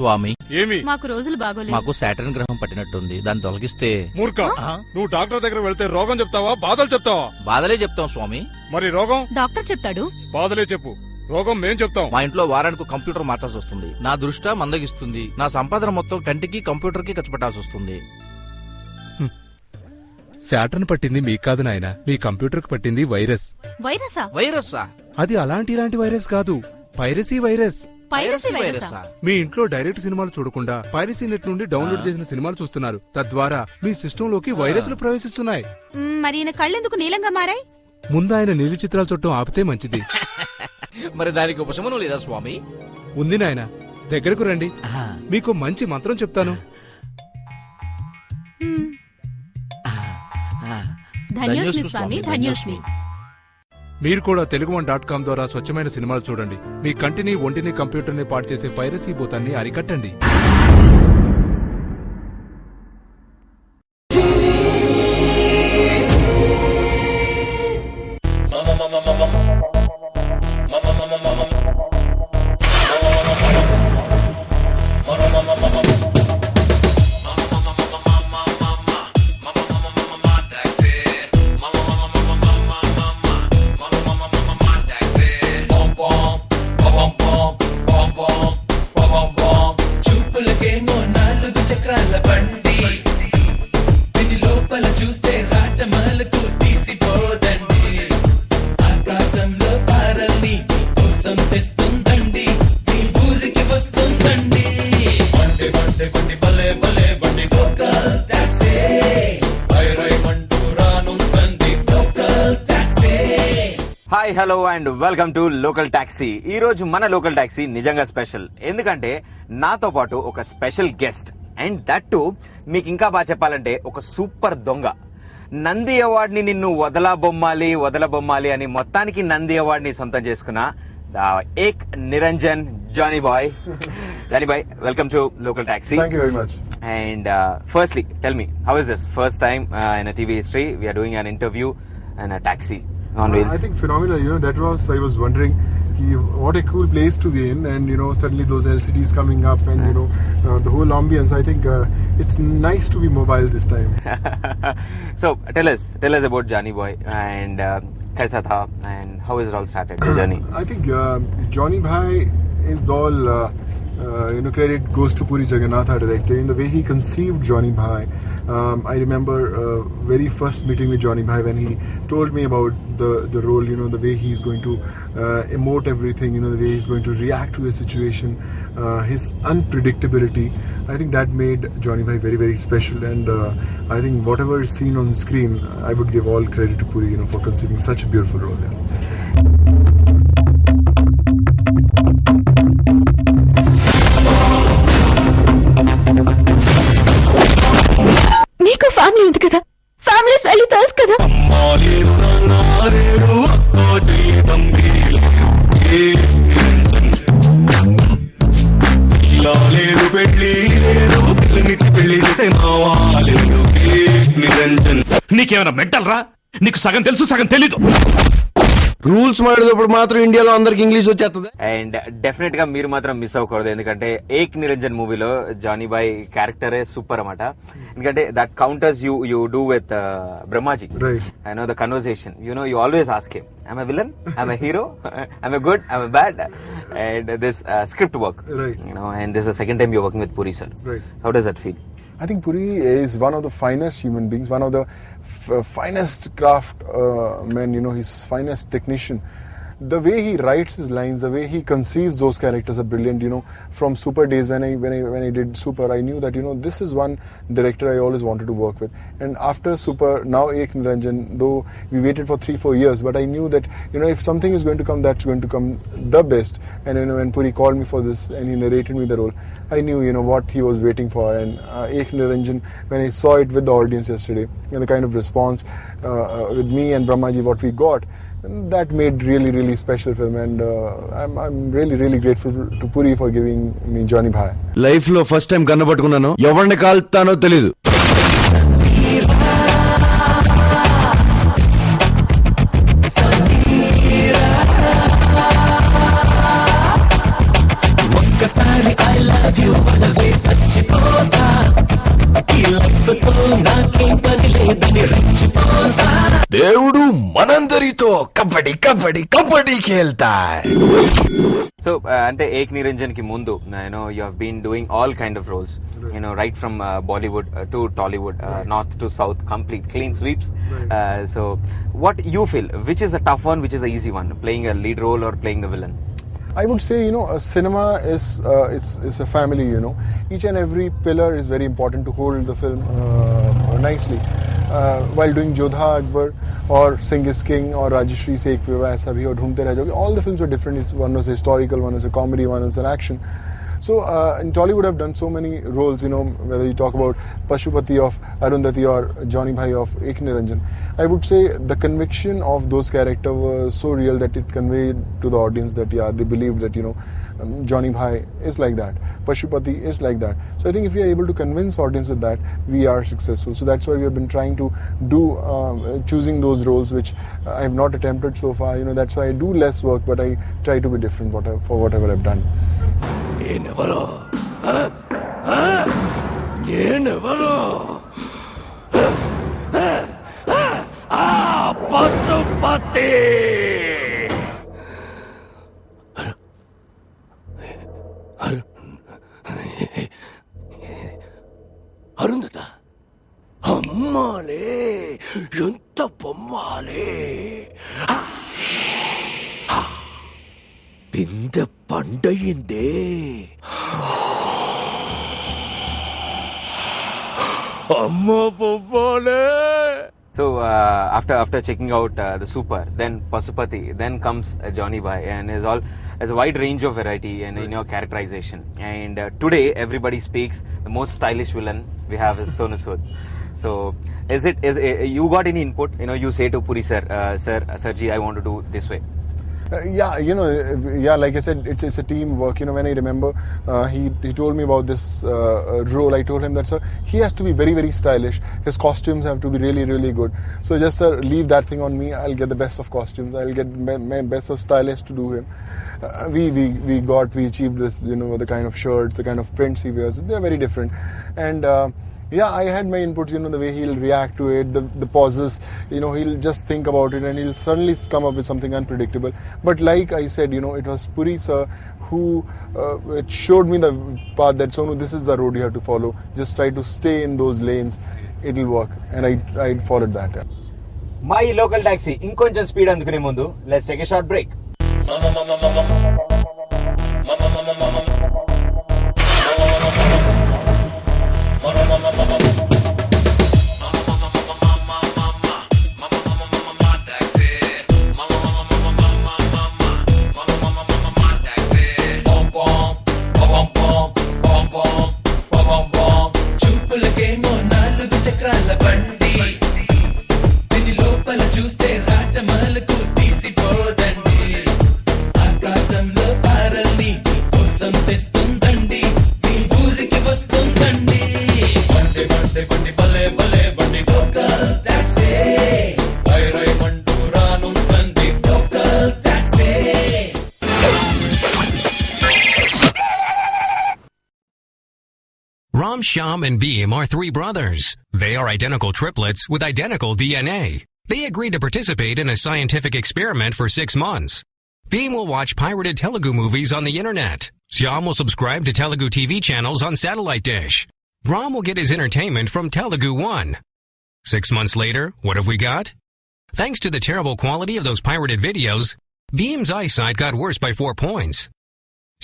స్వామి, ఏమి మాకు రోజులు బాగోలేదు. మాకు సాటర్న్ గ్రహం పట్టినట్టుంది. దాన్ని తొలగిస్తే. మూర్ఖ, నువ్వు డాక్టర్ దగ్గర వెళ్తే రోగం చెప్తావా బాధలు చెప్తావా? బాధలే చెప్తాం స్వామి. మరి రోగం డాక్టర్ చెప్తాడు. బాధలే చెప్పు, రోగం మేం చెప్తాం. మా ఇంట్లో వారానికి కంప్యూటర్ మార్చాల్సి వస్తుంది. నా దృష్టి మందగిస్తుంది. నా సంపాదన మొత్తం కంటికి కంప్యూటర్ కి ఖర్చు పెట్టాల్సి వస్తుంది. శాటర్న్ పట్టింది మీకు కాదు నాయన, మీ కంప్యూటర్ కు పట్టింది వైరస్. వైరసా? వైరస్సా? అది ఇలాంటి వైరస్ కాదు, పైరసీ వైరస్. వైరస్సా? మీ ఇంట్లో డైరెక్ట్ సినిమాలు చూడకుండా పైరసీ నెట్ నుండి డౌన్లోడ్ చేసిన సినిమాలు చూస్తున్నారు. తద్వారా మీ సిస్టమ్ లోకి వైరస్లు ప్రవేశిస్తున్నాయి. మరి ఈయన కళ్ళెందుకు నీలంగా మారాయి? ముందు ఆయన నీలి చిత్రాలు చూడటం ఆపితే మంచిది. మరి దానికి ఉపశమనం లేదా స్వామి? ఉంది నాయన, దగ్గరకు రండి, మీకు మంచి మంత్రం చెప్తాను. ధన్యోస్మి స్వామి, ధన్యోస్మి. మీరు కూడా TeluguOne.com ద్వారా స్వచ్ఛమైన సినిమాలు చూడండి. మీ కంటిని, ఒంటిని, కంప్యూటర్ని పాడు చేసే పైరసీ భూతాన్ని అరికట్టండి. Hi, hello and welcome to Local Taxi. ఈ రోజు మన లోకల్ టాక్సీ నిజంగా స్పెషల్, ఎందుకంటే నాతో పాటు ఒక special guest, and that to మీకు ఇంకా బాగా చెప్పాలంటే ఒక సూపర్ దొంగ. నంది అవార్డ్ ని నిన్ను వదలబొమ్మాలి అని మొత్తానికి నంది అవార్డ్ ని సొంతం చేసుకున్న Ek Niranjan Johnny boy. Welcome to Local Taxi. Thank you very much. And firstly, tell me, how is this first time in a TV history we are doing an interview and a taxi on wheels? I think phenomenal. I was wondering, what a cool place to be in, and suddenly those LCDs coming up, and the whole ambience. I think it's nice to be mobile this time. So tell us about Johnny Boy, and kaisa tha, and how is it all started, the journey? I think Johnny Bhai is all credit goes to Puri Jagannatha, director, in the way he conceived Johnny Bhai. I remember very first meeting with Johnny Bhai when he told me about the role, the way he's going to emote everything, the way he's going to react to a situation, his unpredictability. I think that made Johnny Bhai very, very special, and I think whatever is seen on screen, I would give all credit to Puri, for conceiving such a beautiful role. Yeah. నీకు family ఉంది కదా, families value తెలుసు కదా. నీకేమైనా mental రా? నీకు సగం తెలుసు సగం తెలీదు. రూల్స్ మాట్లాడేటప్పుడు మాత్రం ఇండియాలో అందరికి ఇంగ్లీష్ వచ్చేస్తుంది. అండ్ డెఫినెట్ గా మీరు మాత్రం మిస్ అవ్వకూడదు, ఎందుకంటే ఏక్ నిరంజన్ మూవీలో జానీ బాయ్ క్యారెక్టరే సూపర్ అన్నమాట. ఎందుకంటే that counters you do with Brahmaji. I know the conversation, you always ask him, I'm a villain, I'm a hero, I'm a good, I'm a bad, and this script work, and this is the second time you're working with Puri sir. How does that feel? I think Puri is one of the finest human beings, one of the finest craft men, his finest technician. The way he writes his lines, the way he conceives those characters are brilliant. From Super days when I did Super, I knew that this is one director I always wanted to work with. And after Super, now Ek Niranjan, though we waited for 3-4 years, but I knew that if something is going to come, that's going to come the best. And when Puri called me for this and he narrated me the role, I knew what he was waiting for. And Ek Niranjan, when I saw it with the audience yesterday, and the kind of response with me and Brahmaji what we got, that made really, really special film, and I'm really, really grateful to Puri for giving me Johnny Bhai. Life లో first time గన్న పట్టుకున్నాను, ఎవరిని కాల్తానో తెలీదు. ఒక్కసారి I love you దేవుడు మనందరితో kabaddi kabaddi kabaddi ఖేల్తా. So అంటే ఏక్ నిరంజన్ కి ముందు you have been doing all kind of roles, right from Bollywood to Tollywood, north to south, complete clean sweeps. So what you feel, which is a tough one, which is a easy one, playing a lead role or playing the villain? I would say, cinema is a family, Each and every pillar is very important to hold the film nicely. While doing Jodha Akbar or Singh is King or Rajashri Se Ek Vivaah Aisa Bhi or Dhoondte Reh Jaoge, all the films were different. One was historical, one was a comedy, one was an action. So in Tollywood I've done so many roles, whether you talk about Pashupati of Arundhati or Johnny Bhai of Ek Niranjan. I would say the conviction of those characters was so real that it conveyed to the audience that they believed that Johnny Bhai is like that, Pashupati is like that. So I think if we are able to convince audience with that, we are successful. So that's why we have been trying to do choosing those roles which I have not attempted so far. That's why I do less work, but I try to be different for whatever I've done. అరుంధత అమ్మాలే ఎంత బొమ్మాలే బిందె పండయిందే అమ్మ బొమ్మాలే. So after checking out the Super, then Pasupati, then comes Johnny Bhai, and has a wide range of variety in your characterization. And today everybody speaks the most stylish villain we have is Sonu Sood. So is you got any input? You say to Puri sir, Sirji, I want to do this way. Like I said, it's a team work. When I remember he told me about this role, I told him that, sir, he has to be very, very stylish. His costumes have to be really, really good. So just, sir, leave that thing on me. I'll get the best of costumes. I'll get my best of stylists to do him. We achieved this, the kind of shirts, the kind of prints he wears. They're very different. And I had my inputs, the way he'll react to it, the pauses, he'll just think about it and he'll suddenly come up with something unpredictable. But like I said, it was Puri sir who showed me the path that, Sonu, this is the road you have to follow. Just try to stay in those lanes. It'll work. And I followed that. My local taxi, inkoncham speed andukune mundu, let's take a short break. Ram, Shyam, and Beam are three brothers. They are identical triplets with identical DNA. They agreed to participate in a scientific experiment for 6 months. Beam will watch pirated Telugu movies on the internet. Shyam will subscribe to Telugu TV channels on satellite dish. Ram will get his entertainment from TeluguOne. 6 months later, what have we got? Thanks to the terrible quality of those pirated videos, Beam's eyesight got worse by 4 points.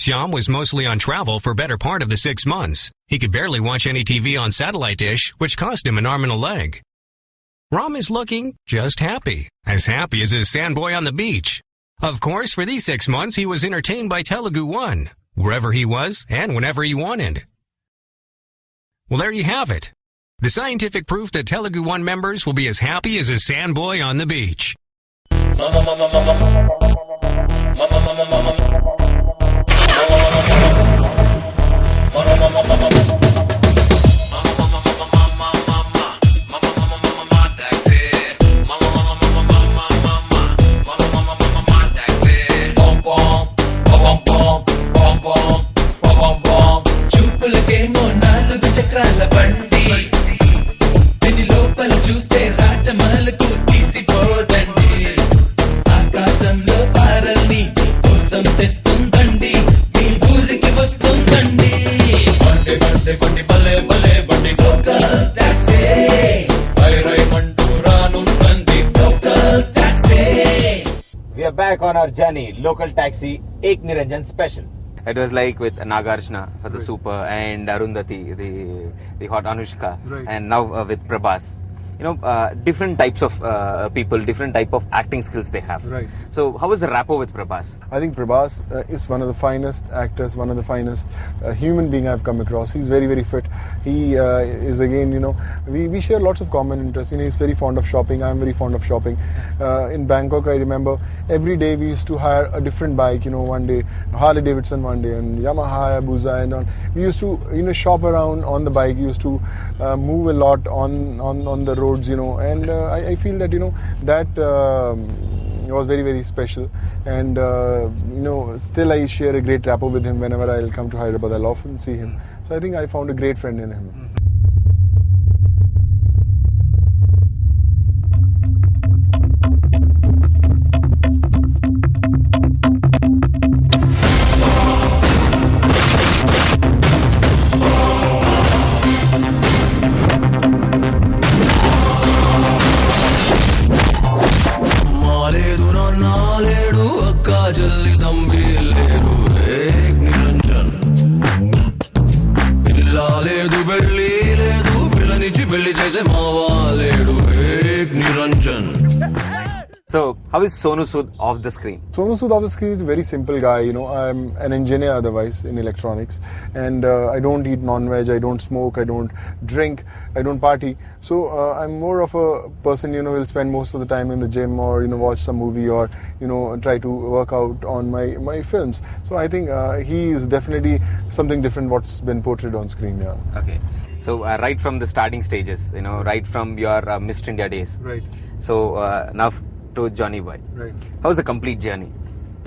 Shyam was mostly on travel for better part of the 6 months. He could barely watch any TV on satellite dish, which cost him an arm and a leg. Ram is looking just happy as his sandboy on the beach. Of course, for these 6 months, he was entertained by TeluguOne, wherever he was and whenever he wanted. Well, there you have it. The scientific proof that TeluguOne members will be as happy as a sandboy on the beach. back on our journey, Local Taxi Ek Niranjan special. It was like with Nagarjuna for the super and Arundhati, the hot Anushka, and now with Prabhas. Different types of people, different type of acting skills they have. Right. So how was the rapport with Prabhas? I think Prabhas is one of the finest actors, one of the finest human being I've come across. He's very, very fit. He is again, we share lots of common interests. He's very fond of shopping. I'm very fond of shopping. In Bangkok, I remember every day we used to hire a different bike. One day Harley Davidson, one day and Yamaha, Hayabusa, and all. We used to, shop around on the bike. We used to move a lot on the roads, and I feel that that was very, very special, and still I share a great rapport with him. Whenever I'll come to Hyderabad, I'll often see him. So I think I found a great friend in him. So, how is Sonu Sood off the screen? Sonu Sood off the screen is a very simple guy. I'm an engineer otherwise in electronics, and I don't eat non-veg, I don't smoke, I don't drink, I don't party. So I'm more of a person, who'll spend most of the time in the gym or watch some movie or try to work out on my films. So I think he is definitely something different what's been portrayed on screen. Yeah. Okay. So right from the starting stages, right from your Mr. India days. Right. So now to Johnny Boy. Right. How's the complete journey?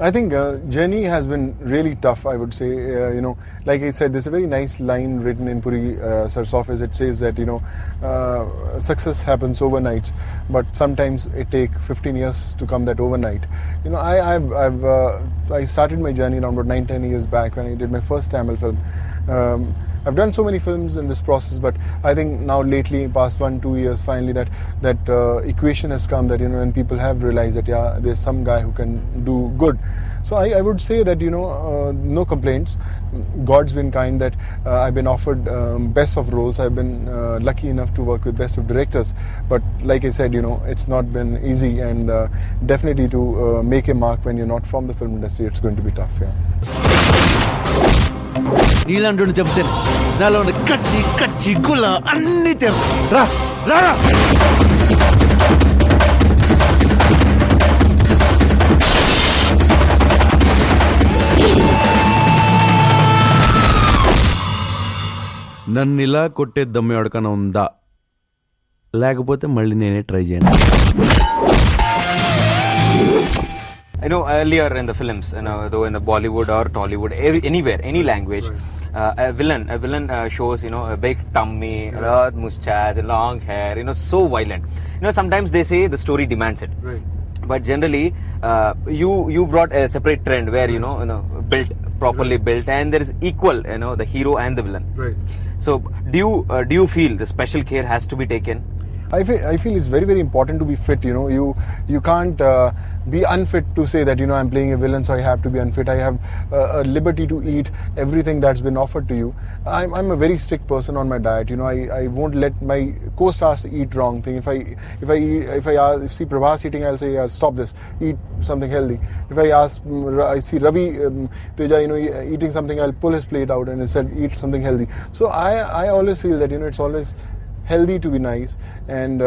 I think journey has been really tough, I would say. Like I said, there's a very nice line written in Puri Sir's office. It says that, success happens overnight, but sometimes it takes 15 years to come that overnight. I started my journey around about 9-10 years back when I did my first Tamil film. I've done so many films in this process, but I think now lately, past 1-2 years, finally that equation has come that, when people have realized that, there's some guy who can do good. So I would say that, no complaints. God's been kind that I've been offered best of roles. I've been lucky enough to work with best of directors. But like I said, it's not been easy, and definitely to make a mark when you're not from the film industry, it's going to be tough. నీళ్ళంటుండి చెప్తే నాలో ఉన్న కచ్చి కచ్చి గుల్ల అన్ని రా రా నన్ను ఇలా కొట్టే దమ్ము ఎవరికైనా ఉందా? లేకపోతే మళ్ళీ నేనే ట్రై చేయను. Earlier in the films, though in the Bollywood or Tollywood, anywhere, any language, a villain shows, a big tummy, a lot mustache, long hair, so violent. Sometimes they say the story demands it. Right. But generally, you brought a separate trend where, built, properly built, and there is equal, the hero and the villain. Right. So, do you feel the special care has to be taken? I feel it's very, very important to be fit. You can't be unfit to say that I'm playing a villain, so I have to be unfit. I have a liberty to eat everything that's been offered to you. I'm a very strict person on my diet. I won't let my co-stars eat wrong thing. If I see Prabhas eating, I'll say, stop this, eat something healthy. If I see Ravi Teja eating something, I'll pull his plate out and instead eat something healthy. So I always feel that it's always healthy to be nice, and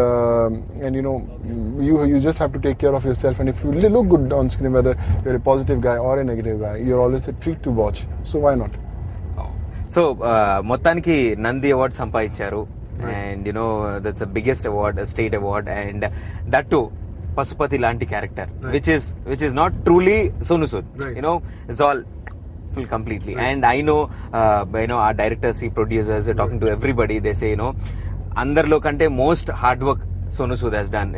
you just have to take care of yourself, and if you look good on screen, whether you're a positive guy or a negative guy, you're always a treat to watch, so why not? So మొత్తానికి Nandi award సంపాదించారు, and that's the biggest award, a state award, and that too Pasupati lanti character, which is not truly Sonu Sood. It's all full completely. And I know our directors, producers, talking to everybody, they say andarlo kante most hard work Sonu Sood has done,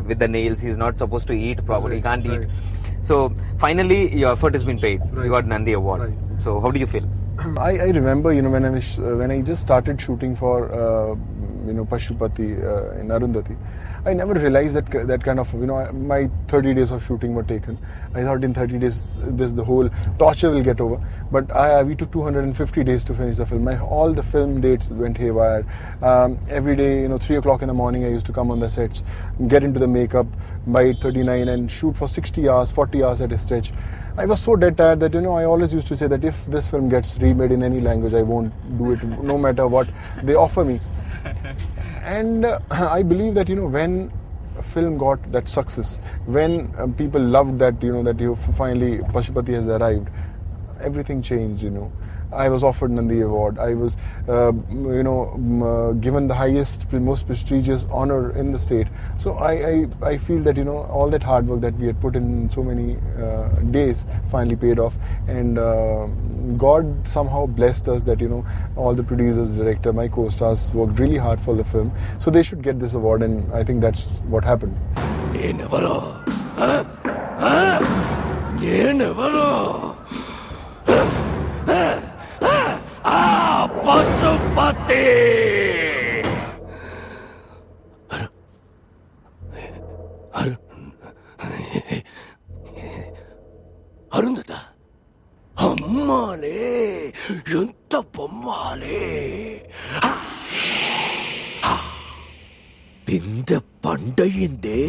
with the nails. He's not supposed to eat properly, he can't eat. So finally your effort has been paid. You got Nandi award. So how do you feel? I remember when I just started shooting for Pashupati in Arundhati, I never realized that kind of, my 30 days of shooting were taken. I thought in 30 days the whole torture will get over. But we took 250 days to finish the film. All the film dates went haywire. Every day, 3 o'clock in the morning, I used to come on the sets, get into the makeup by 8:39 and shoot for 60 hours, 40 hours at a stretch. I was so dead tired that, I always used to say that if this film gets remade in any language, I won't do it, no matter what they offer me. And I believe that, when a film got that success, when people loved that, that finally Pashupati has arrived, everything changed, I was offered Nandi Award. I was, given the highest, most prestigious honor in the state. So I feel that, all that hard work that we had put in so many days finally paid off. And God somehow blessed us that, all the producers, director, my co-stars worked really hard for the film. So they should get this award, and I think that's what happened. Pashupati Arundhati అమ్మాలే ఎంత బొమ్మాలే బిందె పండయిందే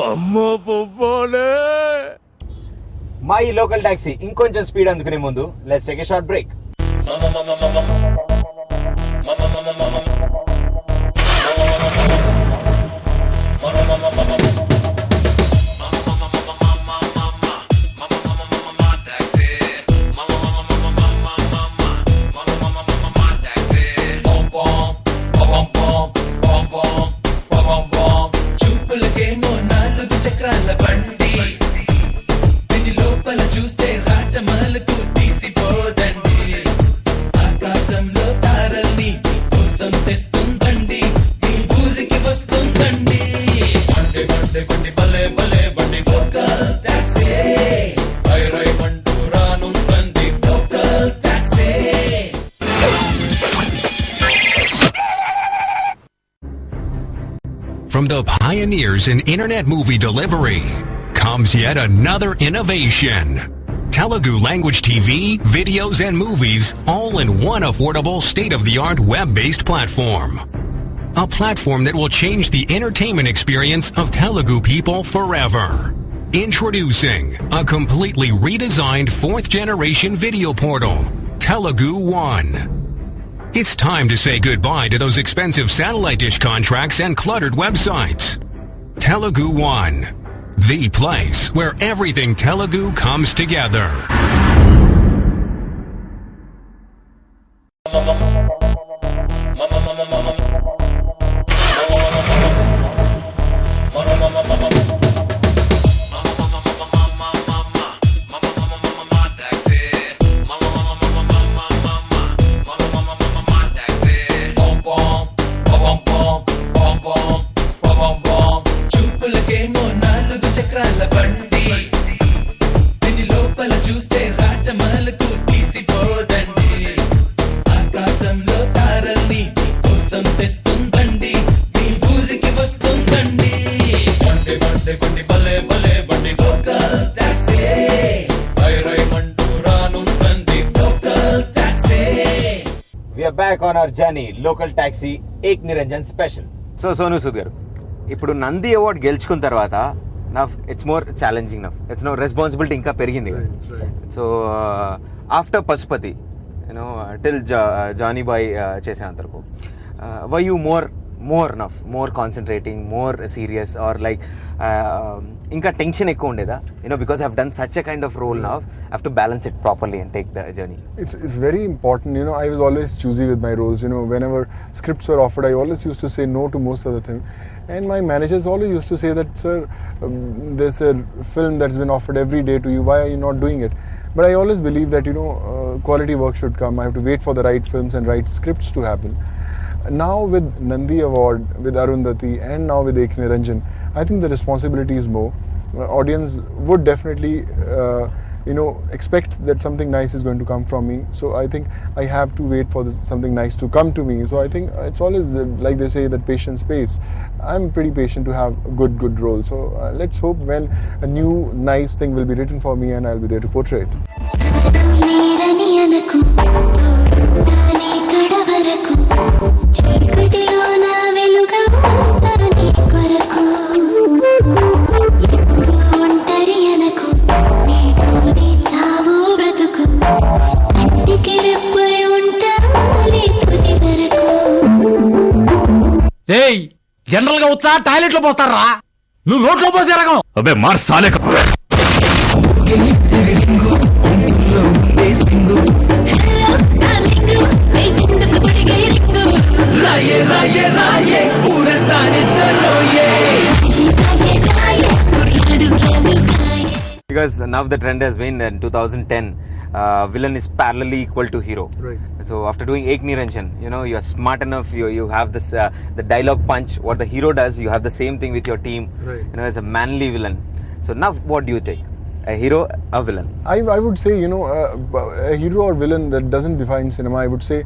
అమ్మ బొమ్మాలే మా ఈ local taxi ఇంకొంచెం speed అందుకునే ముందు let's take a short break. From the pioneers in internet movie delivery comes yet another innovation. Telugu language TV, videos, and movies all in one affordable, state-of-the-art web-based platform. A platform that will change the entertainment experience of Telugu people forever. Introducing a completely redesigned fourth-generation video portal, TeluguOne. It's time to say goodbye to those expensive satellite dish contracts and cluttered websites. TeluguOne, the place where everything Telugu comes together. We are back on our journey, local taxi, ek Niranjan special. So Sonu Sood garu, ఇప్పుడు Nandi award గెలుచుకున్న తర్వాత నా it's more challenging నా it's no responsibility ఇంకా పెరిగింది. So after Pashupati till Johnny boy చేసేంత వరకు why you more concentrating, more serious or like ఇంకా టెన్షన్ ఎక్కువ ఉండేదా? Because I have done such a kind of role now, I have to balance it properly and take the journey. It's very important. I was always choosy with my roles. Whenever scripts were offered, I always used to say no to most of the things. And my managers always used to say that, sir, there's a film that's been offered every day to you. Why are you not doing it? But I always believe that, quality work should come. I have to wait for the right films and right scripts to happen. Now with Nandi Award, with Arundhati, and now with Ek Niranjan, I think the responsibility is more. Audience would definitely expect that something nice is going to come from me. So I think I have to wait for something nice to come to me. So I think it's always like they say that patience pays. I'm pretty patient to have a good role. So let's hope when a new nice thing will be written for me and I'll be there to portray it. General గా వచ్చా toilet లో పోతారా, నువ్వు నోట్లో పోసే రకం. అబే మార్ సాలే కా. Because now the trend has been in 2010, villain is parallelly equal to hero. Right. So after doing Ek Niranjan, you are smart enough. You have this the dialogue punch. What the hero does, you have the same thing with your team. Right. As a manly villain. So now, what do you think? A hero, a villain? I would say a hero or villain that doesn't define cinema. I would say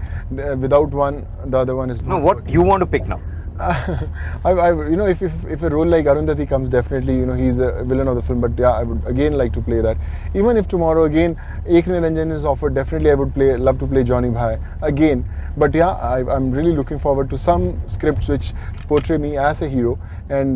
without one, the other one is No, what you want to pick now? If a role like Arundhati comes, definitely he's a villain of the film. But yeah, I would again like to play that. Even if tomorrow again Ek Niranjan is offered, definitely I would love to play Johnny Bhai again. But yeah, I'm really looking forward to some scripts which portray me as a hero, and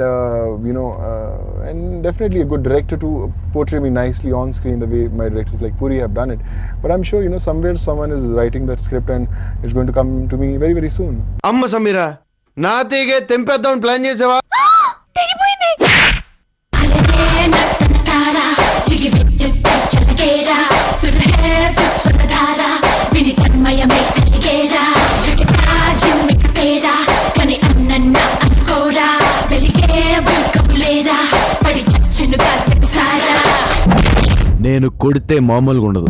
and definitely a good director to portray me nicely on screen the way my directors like Puri have done it. But I'm sure somewhere someone is writing that script and it's going to come to me very, very soon. అమ్మ సమీరా, నా తీగే తెంపేద్దామని plan చేసావా? తెగిపోయింది. నేను కొడితే మామూలుగా ఉండదు,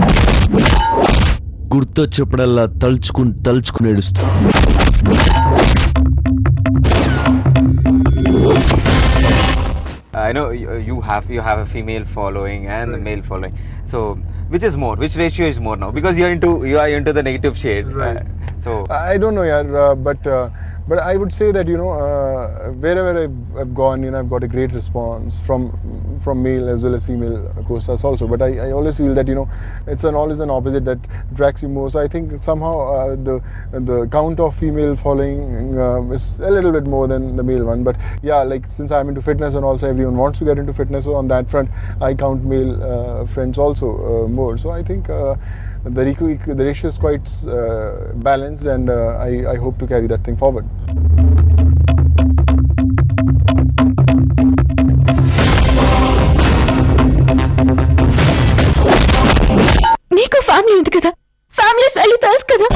గుర్తొచ్చేప్పుడల్లా తలుచుకుని ఏడుస్తా. I know you have a female following and a male following. So which is more? Which ratio is more now? Because you are into the negative shade. Right. So I don't know, but I would say that wherever I've gone, I've got a great response from male as well as female co-stars also. But I always feel that it's always an opposite that attracts you more. So I think somehow the count of female following is a little bit more than the male one. But yeah, like since I'm into fitness and also everyone wants to get into fitness, so on that front I count male friends also more. So I think the ratio is quite balanced, and I hope to carry that thing forward. నీకు family ఉంది కదా, families value తెలుసు కదా.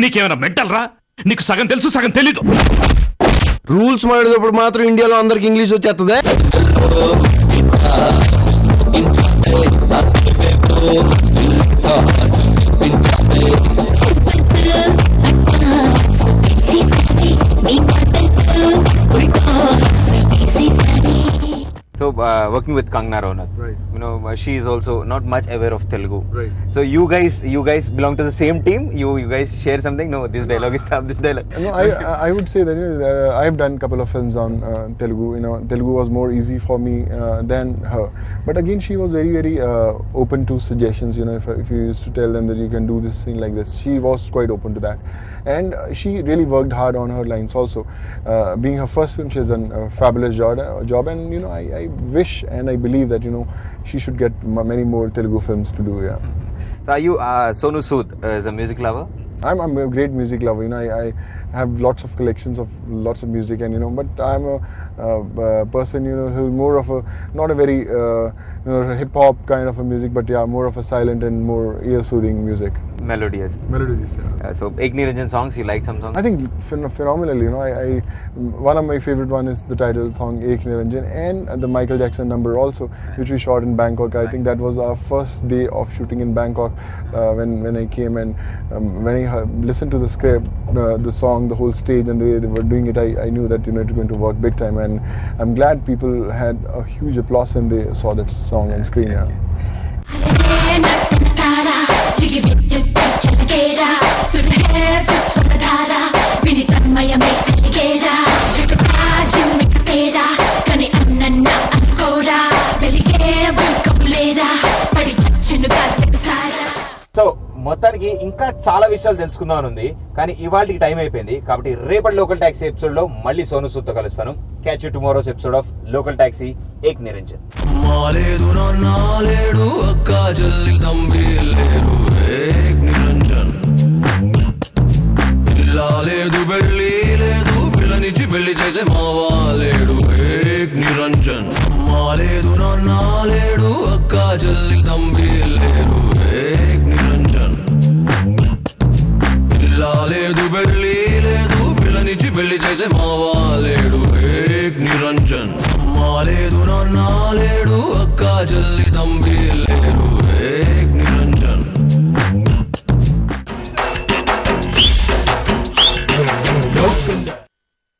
నీకేమైనా mental రా? నీకు సగం తెలుసు సగం తెలీదు. రూల్స్ మాడేటప్పుడు మాత్రం ఇండియాలో అందరికి ఇంగ్లీష్ వచ్చేస్తుంది. So working with Kangana Ranaut, Right. She is also not much aware of Telugu. Right. So you guys belong to the same team. You guys share something. No, this dialogue is tough. This dialogue. No, I would say that I have done a couple of films on Telugu. Telugu was more easy for me than her. But again, she was very, very open to suggestions. If you used to tell them that you can do this thing like this, she was quite open to that. And she really worked hard on her lines also. Being her first film, she has done a fabulous job. And I wish and I believe that she should get many more Telugu films to do. Yeah. So are you Sonu Sood is a music lover? I'm a great music lover. I have lots of collections of lots of music, and but I'm a person who's more of a not a very hip hop kind of a music, but yeah, more of a silent and more ear soothing music. Melodious. Melodies, yeah. So Ek Niranjan songs, you like some songs? I think phenomenally, one of my favorite one is the title song Ek Niranjan, and the Michael Jackson number also, which we shot in Bangkok. I think that was our first day of shooting in Bangkok when I came, and when I listened to the script, the song, the whole stage and the way they were doing it, I knew that it's going to work big time, and I'm glad people had a huge applause when they saw that song on screen. Yeah. So మొత్తానికి ఇంకా చాలా విషయాలు తెలుసుకుందామని ఉంది, కానీ ఇవాళకి time అయిపోయింది. కాబట్టి రేపటి లోకల్ టాక్సీ ఎపిసోడ్ లో మళ్ళీ సోను సూద్ తో కలుస్తాను. Catch you tomorrow's episode of Local Taxi Ek Niranjan. మాలేడు నాలేడు అక్క జల్లి తంబి లేరు ఏక్ నిరంజన్. లేదు బెళ్ళి లేదు పిల్లనిచ్చి పెళ్లి చేసే మావాలేడు ఏక్ నిరంజన్. మాలేడు నాలేడు అక్క జల్లి తంబి లేరు ఏక్ నిరంజన్. లేదు బెళ్ళి లేదు పిల్లనిచ్చి పెళ్లి చేసే మావాలేడు ఏక్ నిరంజన్. మాలేడు నాలేడు అక్క జల్లి తంబి లేరు ఏక్